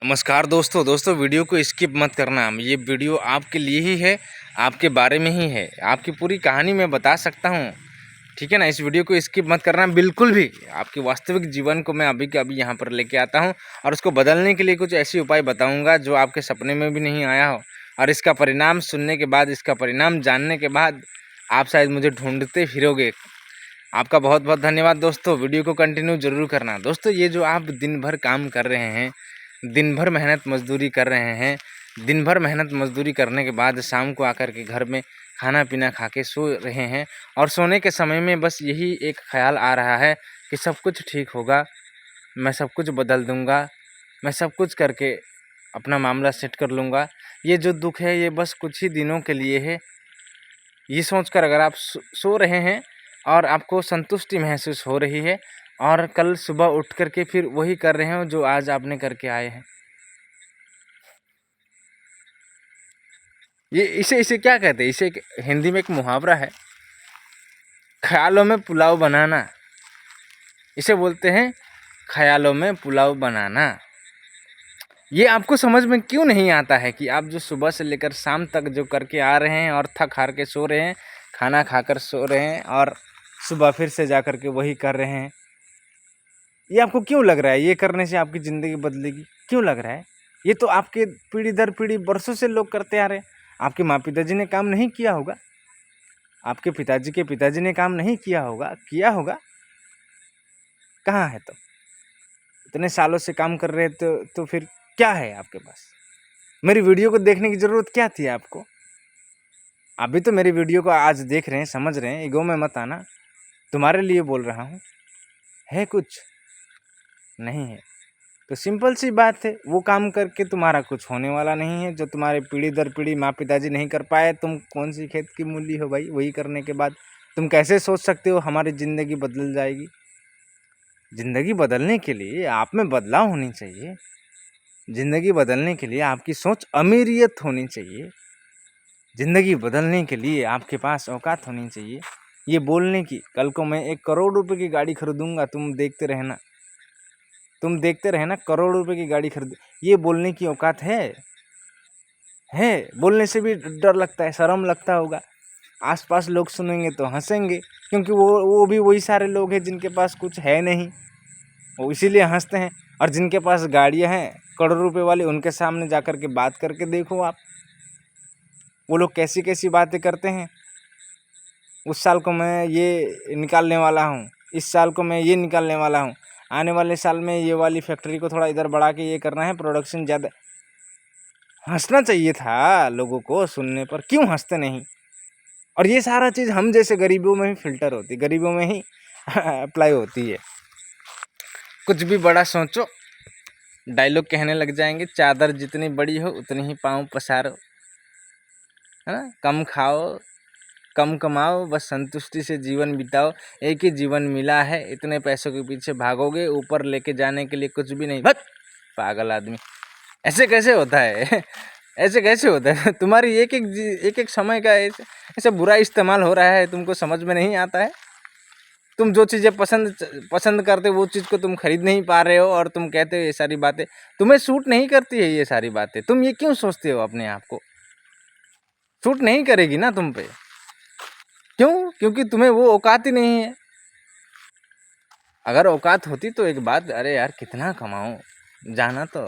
नमस्कार दोस्तों वीडियो को स्किप मत करना। ये वीडियो आपके लिए ही है, आपके बारे में ही है। आपकी पूरी कहानी मैं बता सकता हूँ, ठीक है ना। इस वीडियो को स्किप मत करना बिल्कुल भी। आपके वास्तविक जीवन को मैं अभी के अभी यहाँ पर लेके आता हूँ और उसको बदलने के लिए कुछ ऐसे उपाय बताऊँगा जो आपके सपने में भी नहीं आया हो। और इसका परिणाम सुनने के बाद, इसका परिणाम जानने के बाद आप शायद मुझे ढूंढते फिरोगे। आपका बहुत बहुत धन्यवाद दोस्तों। वीडियो को कंटिन्यू ज़रूर करना। दोस्तों, ये जो आप दिन भर काम कर रहे हैं, दिन भर मेहनत मजदूरी कर रहे हैं, दिन भर मेहनत मजदूरी करने के बाद शाम को आकर के घर में खाना पीना खा के सो रहे हैं और सोने के समय में बस यही एक ख्याल आ रहा है कि सब कुछ ठीक होगा, मैं सब कुछ बदल दूंगा, मैं सब कुछ करके अपना मामला सेट कर लूँगा। ये जो दुख है ये बस कुछ ही दिनों के लिए है। ये सोचकर अगर आप सो रहे हैं और आपको संतुष्टि महसूस हो रही है और कल सुबह उठ कर के फिर वही कर रहे हो जो आज आपने करके आए हैं, ये इसे इसे क्या कहते हैं? इसे हिंदी में एक मुहावरा है, ख्यालों में पुलाव बनाना। इसे बोलते हैं ख्यालों में पुलाव बनाना। ये आपको समझ में क्यों नहीं आता है कि आप जो सुबह से लेकर शाम तक जो करके आ रहे हैं और थक हार के सो रहे हैं, खाना खाकर सो रहे हैं और सुबह फिर से जा कर के वही कर रहे हैं। ये आपको क्यों लग रहा है ये करने से आपकी ज़िंदगी बदलेगी? क्यों लग रहा है? ये तो आपके पीढ़ी दर पीढ़ी बरसों से लोग करते आ रहे हैं। आपके माँ पिताजी ने काम नहीं किया होगा, आपके पिताजी के पिताजी ने काम नहीं किया होगा, किया होगा? कहाँ है? तो इतने सालों से काम कर रहे तो फिर क्या है आपके पास? मेरी वीडियो को देखने की ज़रूरत क्या थी आपको? अभी तो मेरी वीडियो को आज देख रहे हैं, समझ रहे हैं, ईगो में मत आना। तुम्हारे लिए बोल रहा हूँ। है कुछ? नहीं है। तो सिंपल सी बात है, वो काम करके तुम्हारा कुछ होने वाला नहीं है जो तुम्हारे पीढ़ी दर पीढ़ी माँ पिताजी नहीं कर पाए। तुम कौन सी खेत की मूली हो भाई? वही करने के बाद तुम कैसे सोच सकते हो हमारी ज़िंदगी बदल जाएगी? ज़िंदगी बदलने के लिए आप में बदलाव होनी चाहिए। ज़िंदगी बदलने के लिए आपकी सोच अमीरियत होनी चाहिए। ज़िंदगी बदलने के लिए आपके पास औकात होनी चाहिए ये बोलने की, कल को मैं 1 करोड़ रुपए की गाड़ी खरीदूंगा, तुम देखते रहना, तुम देखते रहना, करोड़ रुपए की गाड़ी खरीद, ये बोलने की औकात है? बोलने से भी डर लगता है, शर्म लगता होगा। आसपास लोग सुनेंगे तो हंसेंगे, क्योंकि वो भी वही सारे लोग हैं जिनके पास कुछ है नहीं, वो इसीलिए हंसते हैं। और जिनके पास गाड़ियां हैं करोड़ रुपए वाली, उनके सामने जाकर के बात करके देखो आप, वो लोग कैसी कैसी बातें करते हैं। उस साल को मैं ये निकालने वाला हूँ, इस साल को मैं ये निकालने वाला हूँ, आने वाले साल में ये वाली फैक्ट्री को थोड़ा इधर बढ़ा के ये करना है, प्रोडक्शन ज़्यादा। हंसना चाहिए था लोगों को सुनने पर, क्यों हंसते नहीं? और ये सारा चीज़ हम जैसे गरीबों में ही फिल्टर होती, गरीबों में ही अप्लाई होती है। कुछ भी बड़ा सोचो, डायलॉग कहने लग जाएंगे, चादर जितनी बड़ी हो उतनी ही पाँव पसारो, है ना। कम खाओ, कम कमाओ, बस संतुष्टि से जीवन बिताओ। एक ही जीवन मिला है, इतने पैसों के पीछे भागोगे, ऊपर लेके जाने के लिए कुछ भी नहीं। बस पागल आदमी, ऐसे कैसे होता है? ऐसे कैसे होता है? तुम्हारी एक एक समय का ऐसे बुरा इस्तेमाल हो रहा है, तुमको समझ में नहीं आता है। तुम जो चीज़ें पसंद करते हो वो चीज़ को तुम खरीद नहीं पा रहे हो और तुम कहते हो ये सारी बातें तुम्हें सूट नहीं करती है। ये सारी बातें तुम ये क्यों सोचते हो? अपने आप को सूट नहीं करेगी ना तुम पे। क्यों? क्योंकि तुम्हें वो औकात ही नहीं है। अगर औकात होती तो एक बात, अरे यार कितना कमाऊं, जाना तो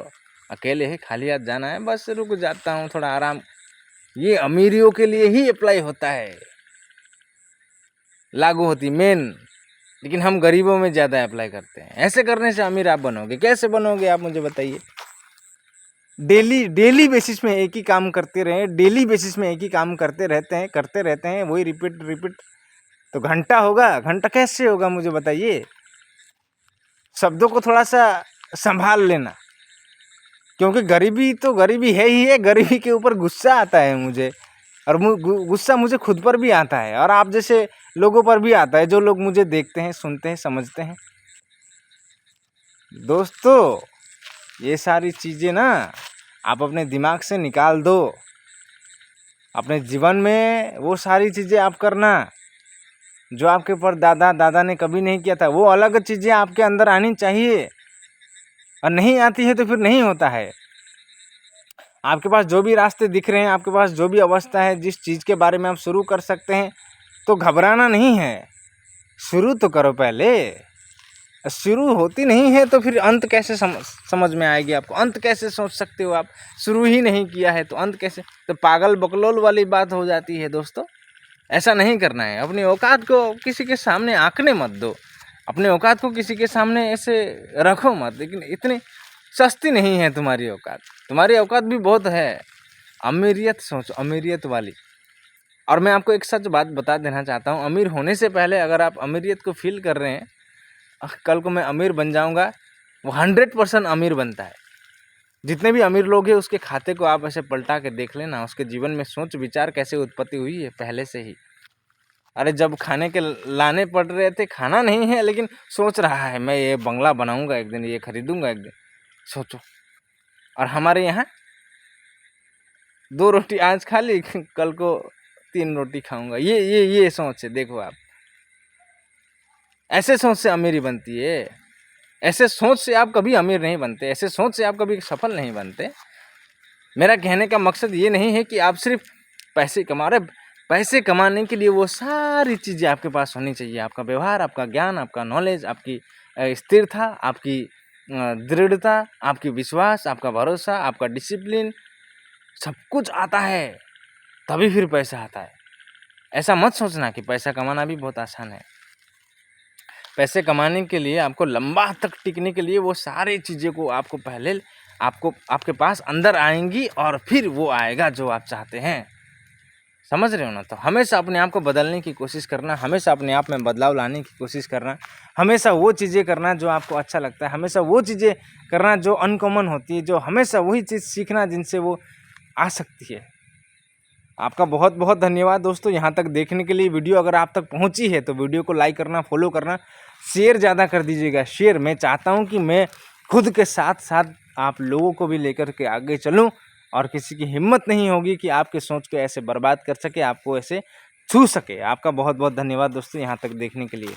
अकेले ही खाली हाथ जाना है, बस रुक जाता हूँ थोड़ा आराम। ये अमीरियों के लिए ही अप्लाई होता है, लागू होती मेन। लेकिन हम गरीबों में ज़्यादा अप्लाई करते हैं। ऐसे करने से अमीर आप बनोगे कैसे? बनोगे आप मुझे बताइए। डेली डेली बेसिस में एक ही काम करते रहे, डेली बेसिस में एक ही काम करते रहते हैं, वही रिपीट रिपीट, तो घंटा होगा? घंटा कैसे होगा मुझे बताइए। शब्दों को थोड़ा सा संभाल लेना, क्योंकि गरीबी तो गरीबी है ही है। गरीबी के ऊपर गुस्सा आता है मुझे, और गुस्सा मुझे खुद पर भी आता है और आप जैसे लोगों पर भी आता है, जो लोग मुझे देखते हैं, सुनते हैं, समझते हैं। दोस्तों, ये सारी चीज़ें ना आप अपने दिमाग से निकाल दो। अपने जीवन में वो सारी चीज़ें आप करना जो आपके पर दादा दादा ने कभी नहीं किया था। वो अलग चीज़ें आपके अंदर आनी चाहिए। और नहीं आती है तो फिर नहीं होता है। आपके पास जो भी रास्ते दिख रहे हैं, आपके पास जो भी अवस्था है, जिस चीज़ के बारे में आप शुरू कर सकते हैं, तो घबराना नहीं है, शुरू तो करो पहले। शुरू होती नहीं है तो फिर अंत कैसे समझ में आएगी आपको? अंत कैसे सोच सकते हो आप? शुरू ही नहीं किया है तो अंत कैसे? तो पागल बकलोल वाली बात हो जाती है दोस्तों। ऐसा नहीं करना है। अपनी औकात को किसी के सामने आंकने मत दो, अपने औकात को किसी के सामने ऐसे रखो मत। लेकिन इतनी सस्ती नहीं है तुम्हारी औकात, तुम्हारी औकात भी बहुत है। अमीरियत सोचो, अमीरियत वाली। और मैं आपको एक सच बात बता देना चाहता हूँ, अमीर होने से पहले अगर आप अमीरियत को फील कर रहे हैं, कल को मैं अमीर बन जाऊंगा, वो 100% अमीर बनता है। जितने भी अमीर लोग हैं उसके खाते को आप ऐसे पलटा के देख लेना, उसके जीवन में सोच विचार कैसे उत्पत्ति हुई है पहले से ही। अरे जब खाने के लाने पड़ रहे थे, खाना नहीं है लेकिन सोच रहा है मैं ये बंगला बनाऊंगा एक दिन, ये खरीदूंगा एक दिन, सोचो। और हमारे यहाँ 2 रोटी आज खा ली, कल को 3 रोटी खाऊंगा, ये सोच है। देखो आप, ऐसे सोच से अमीरी बनती है। ऐसे सोच से आप कभी अमीर नहीं बनते, ऐसे सोच से आप कभी सफल नहीं बनते। मेरा कहने का मकसद ये नहीं है कि आप सिर्फ पैसे कमा रहे, पैसे कमाने के लिए वो सारी चीज़ें आपके पास होनी चाहिए। आपका व्यवहार, आपका ज्ञान, आपका नॉलेज, आपकी स्थिरता, आपकी दृढ़ता, आपकी विश्वास, आपका भरोसा, आपका डिसिप्लिन, सब कुछ आता है तभी फिर पैसा आता है। ऐसा मत सोचना कि पैसा कमाना भी बहुत आसान है। पैसे कमाने के लिए, आपको लंबा तक टिकने के लिए वो सारी चीज़ें को आपको पहले आपके पास अंदर आएंगी और फिर वो आएगा जो आप चाहते हैं। समझ रहे हो ना? तो हमेशा अपने आप को बदलने की कोशिश करना, हमेशा अपने आप में बदलाव लाने की कोशिश करना, हमेशा वो चीज़ें करना जो आपको अच्छा लगता है, हमेशा वो चीज़ें करना जो अनकॉमन होती है, जो हमेशा वही चीज़ सीखना जिनसे वो आ सकती है। आपका बहुत बहुत धन्यवाद दोस्तों, यहाँ तक देखने के लिए। वीडियो अगर आप तक पहुँची है तो वीडियो को लाइक करना, फॉलो करना, शेयर ज़्यादा कर दीजिएगा। शेयर मैं चाहता हूँ कि मैं खुद के साथ साथ आप लोगों को भी लेकर के आगे चलूँ, और किसी की हिम्मत नहीं होगी कि आपके सोच को ऐसे बर्बाद कर सके, आपको ऐसे छू सके। आपका बहुत बहुत धन्यवाद दोस्तों, यहाँ तक देखने के लिए।